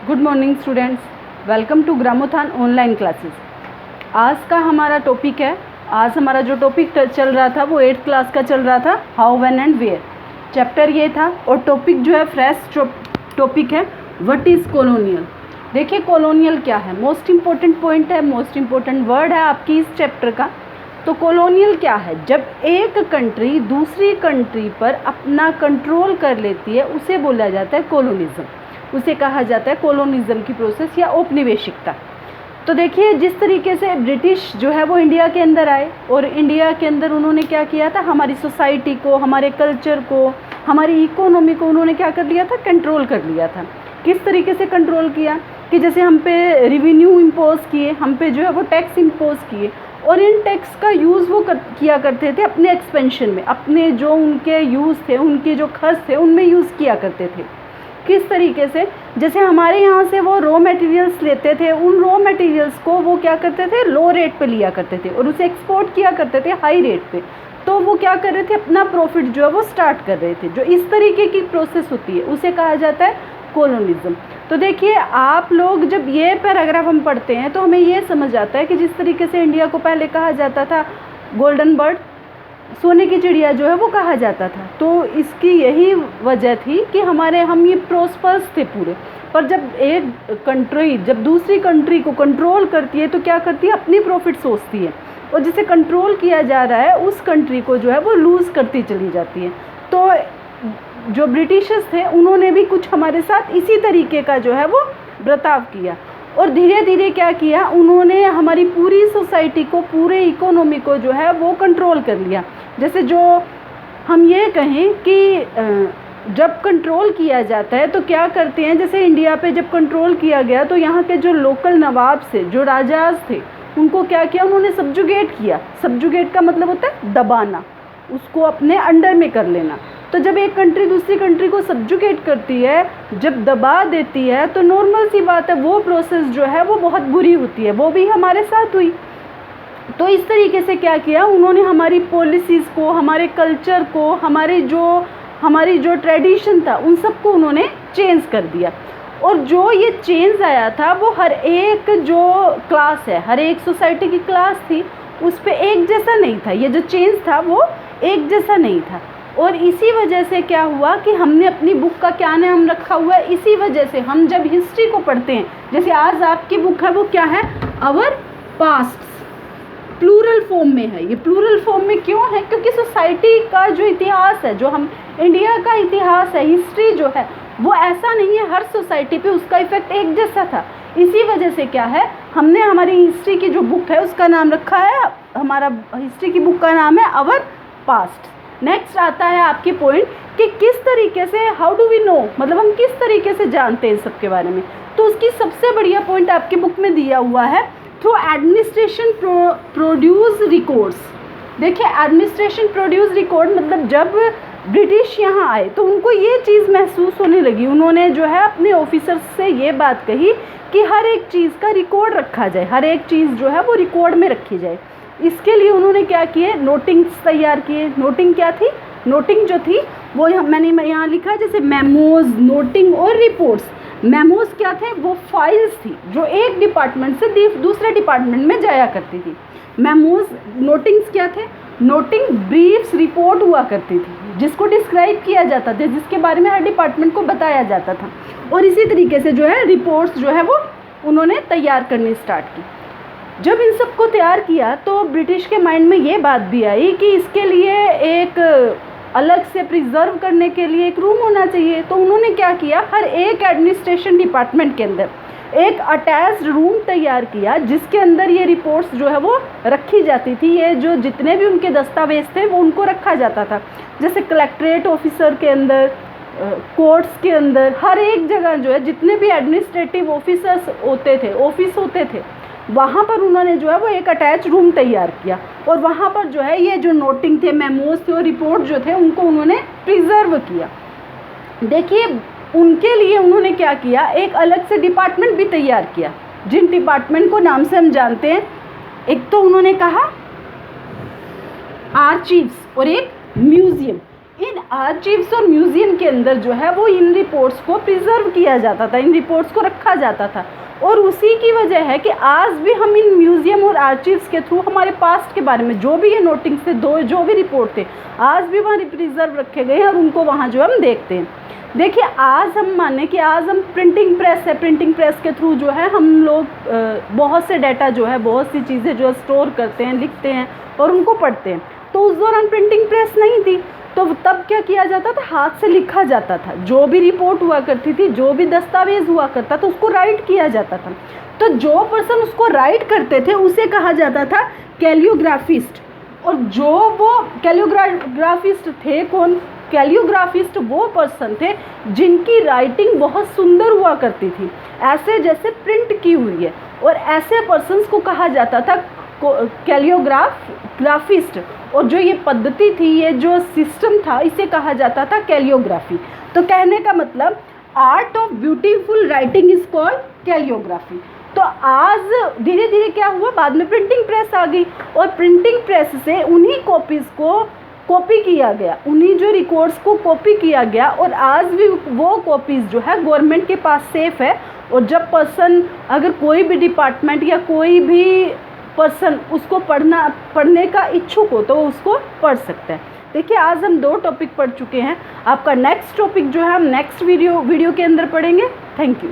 Good morning students, welcome to Gramothan online classes. आज का हमारा टॉपिक है, आज हमारा जो टॉपिक चल रहा था वो 8th क्लास का चल रहा था, how when and where. Chapter ये था और टॉपिक जो है फ्रेश टॉपिक है, व्हाट इज़ कॉलोनियल। देखिए कॉलोनियल क्या है, मोस्ट इम्पॉर्टेंट पॉइंट है, मोस्ट इम्पॉर्टेंट वर्ड है आपकी इस चैप्टर का। तो कॉलोनियल क्या है, जब एक कंट्री दूसरी कंट्री पर अपना कंट्रोल कर लेती है उसे बोला जाता है कॉलोनिज्म, उसे कहा जाता है कॉलोनिज्म की प्रोसेस या औपनिवेशिकता। तो देखिए जिस तरीके से ब्रिटिश जो है वो इंडिया के अंदर आए और इंडिया के अंदर उन्होंने क्या किया था, हमारी सोसाइटी को, हमारे कल्चर को, हमारी इकोनॉमी को उन्होंने क्या कर लिया था, कंट्रोल कर लिया था। किस तरीके से कंट्रोल किया कि जैसे हम पे रिवेन्यू इम्पोज किए, हम पे जो है वो टैक्स इम्पोज किए और इन टैक्स का यूज़ वो किया करते थे अपने एक्सपेंशन में, अपने जो उनके यूज़ थे, उनके जो खर्च थे उनमें यूज़ किया करते थे। किस तरीके से, जैसे हमारे यहाँ से वो रॉ मटेरियल्स लेते थे, उन रॉ मटेरियल्स को वो क्या करते थे, लो रेट पे लिया करते थे और उसे एक्सपोर्ट किया करते थे हाई रेट पे। तो वो क्या कर रहे थे, अपना प्रॉफिट जो है वो स्टार्ट कर रहे थे। जो इस तरीके की प्रोसेस होती है उसे कहा जाता है कॉलोनिज्म। तो देखिए आप लोग जब ये पैराग्राफ हम पढ़ते हैं तो हमें ये समझ आता है कि जिस तरीके से इंडिया को पहले कहा जाता था गोल्डन बर्ड, सोने की चिड़िया जो है वो कहा जाता था, तो इसकी यही वजह थी कि हम ये प्रोस्पर्स थे पूरे। पर जब एक कंट्री जब दूसरी कंट्री को कंट्रोल करती है तो क्या करती है, अपनी प्रॉफिट सोचती है और जिसे कंट्रोल किया जा रहा है उस कंट्री को जो है वो लूज़ करती चली जाती है। तो जो ब्रिटिशर्स थे उन्होंने भी कुछ हमारे साथ इसी तरीके का जो है वो बर्ताव किया और धीरे धीरे क्या किया, उन्होंने हमारी पूरी सोसाइटी को, पूरे इकोनॉमी को जो है वो कंट्रोल कर लिया। जैसे जो हम ये कहें कि जब कंट्रोल किया जाता है तो क्या करते हैं, जैसे इंडिया पे जब कंट्रोल किया गया तो यहाँ के जो लोकल नवाब से, जो राजाज थे, उनको क्या किया, उन्होंने सब्जुगेट किया। सब्जुगेट का मतलब होता है दबाना, उसको अपने अंडर में कर लेना। तो जब एक कंट्री दूसरी कंट्री को सब्जुगेट करती है, जब दबा देती है, तो नॉर्मल सी बात है वो प्रोसेस जो है वो बहुत बुरी होती है। वो भी हमारे साथ हुई। तो इस तरीके से क्या किया उन्होंने, हमारी पॉलिसीज़ को, हमारे कल्चर को, हमारी जो ट्रेडिशन था उन सबको उन्होंने चेंज कर दिया। और जो ये चेंज आया था वो हर एक जो क्लास है, हर एक सोसाइटी की क्लास थी, उस पर एक जैसा नहीं था। ये जो चेंज था वो एक जैसा नहीं था। और इसी वजह से क्या हुआ कि हमने अपनी बुक का क्या नाम रखा हुआ है, इसी वजह से हम जब हिस्ट्री को पढ़ते हैं, जैसे आज आपकी बुक है वो क्या है, आवर पास्ट, प्लूरल फॉर्म में है। ये प्लूरल फॉर्म में क्यों है, क्योंकि सोसाइटी का जो इतिहास है, जो हम इंडिया का इतिहास है, हिस्ट्री जो है वो ऐसा नहीं है हर सोसाइटी पे उसका इफेक्ट एक जैसा था। इसी वजह से क्या है, हमने हमारी हिस्ट्री की जो बुक है उसका नाम रखा है, हमारा हिस्ट्री की बुक का नाम है आवर पास्ट। नेक्स्ट आता है आपकी पॉइंट कि किस तरीके से, हाउ डू वी नो, मतलब हम किस तरीके से जानते हैं सबके बारे में। तो उसकी सबसे बढ़िया पॉइंट आपकी बुक में दिया हुआ है, थ्रू एडमिनिस्ट्रेशन प्रोड्यूस रिकॉर्ड्स। देखिए एडमिनिस्ट्रेशन प्रोड्यूस रिकॉर्ड मतलब जब ब्रिटिश यहाँ आए तो उनको ये चीज़ महसूस होने लगी, उन्होंने जो है अपने ऑफिसर्स से ये बात कही कि हर एक चीज़ का रिकॉर्ड रखा जाए, हर एक चीज़ जो है वो रिकॉर्ड में रखी जाए। इसके लिए उन्होंने क्या किए, नोटिंग्स तैयार किए। नोटिंग क्या थी, नोटिंग जो थी वो मैंने यहाँ लिखा, जैसे मेमोज, नोटिंग और रिपोर्ट्स। मेमोज क्या थे, वो फाइल्स थी जो एक डिपार्टमेंट से दूसरे डिपार्टमेंट में जाया करती थी। मेमोज, नोटिंग्स क्या थे, नोटिंग ब्रीफ्स, रिपोर्ट हुआ करती थी जिसको डिस्क्राइब किया जाता था, जिसके बारे में हर डिपार्टमेंट को बताया जाता था। और इसी तरीके से जो है रिपोर्ट्स जो है वो उन्होंने तैयार करनी स्टार्ट की। जब इन सबको तैयार किया तो ब्रिटिश के माइंड में ये बात भी आई कि इसके लिए एक अलग से प्रिजर्व करने के लिए एक रूम होना चाहिए। तो उन्होंने क्या किया, हर एक एडमिनिस्ट्रेशन डिपार्टमेंट के अंदर एक अटैच्ड रूम तैयार किया जिसके अंदर ये रिपोर्ट्स जो है वो रखी जाती थी। ये जो जितने भी उनके दस्तावेज थे वो उनको रखा जाता था, जैसे कलेक्ट्रेट ऑफिसर के अंदर, कोर्ट्स के अंदर, हर एक जगह जो है जितने भी एडमिनिस्ट्रेटिव ऑफिसर्स होते थे, ऑफिस होते थे, वहाँ पर उन्होंने जो है वो एक अटैच रूम तैयार किया और वहाँ पर जो है ये जो नोटिंग थे, मेमोज थे और रिपोर्ट जो थे उनको उन्होंने प्रिजर्व किया। देखिए उनके लिए उन्होंने क्या किया, एक अलग से डिपार्टमेंट भी तैयार किया, जिन डिपार्टमेंट को नाम से हम जानते हैं। एक तो उन्होंने कहा आर्चीव्स और एक म्यूज़ियम। इन आर्चीव्स और म्यूज़ियम के अंदर जो है वो इन रिपोर्ट्स को प्रिजर्व किया जाता था, इन रिपोर्ट्स को रखा जाता था। और उसी की वजह है कि आज भी हम इन म्यूज़ियम और आर्चीव्स के थ्रू हमारे पास्ट के बारे में जो भी ये नोटिंग्स थे, जो भी रिपोर्ट थे, आज भी वहाँ प्रिजर्व रखे गए हैं और उनको वहाँ जो हम देखते हैं। देखिए, आज हम माने कि आज हम प्रिंटिंग प्रेस है, प्रिंटिंग प्रेस के थ्रू जो है हम लोग बहुत से डाटा जो है, बहुत सी चीज़ें जो है स्टोर करते हैं, लिखते हैं और उनको पढ़ते हैं। तो उस दौरान प्रिंटिंग प्रेस नहीं थी, तो तब क्या किया जाता था, हाथ से लिखा जाता था। जो भी रिपोर्ट हुआ करती थी, जो भी दस्तावेज हुआ करता था, उसको राइट किया जाता था। तो जो पर्सन उसको राइट करते थे उसे कहा जाता था कैलियोग्राफिस्ट। और जो वो कैलियोग्राफिस्ट थे, कौन? कैलियोग्राफिस्ट वो पर्सन थे जिनकी राइटिंग बहुत सुंदर हुआ करती थी, ऐसे जैसे प्रिंट की हुई है। और ऐसे पर्सन्स को कहा जाता था कैलियोग्राफिस्ट। और जो ये पद्धति थी, ये जो सिस्टम था, इसे कहा जाता था कैलियोग्राफी। तो कहने का मतलब art of beautiful writing is called calligraphy. तो आज धीरे धीरे क्या हुआ, बाद में प्रिंटिंग प्रेस आ गई और प्रिंटिंग प्रेस से उन्हीं कॉपीज़ को कॉपी किया गया, उन्हीं जो रिकॉर्ड्स को कॉपी किया गया। और आज भी वो कॉपीज़ जो है गवर्नमेंट के पास सेफ है। और जब पर्सन, अगर कोई भी डिपार्टमेंट या कोई भी पर्सन उसको पढ़ने का इच्छुक हो तो उसको पढ़ सकता है। देखिए, आज हम 2 टॉपिक पढ़ चुके हैं। आपका नेक्स्ट टॉपिक जो है हम नेक्स्ट वीडियो के अंदर पढ़ेंगे। Thank you.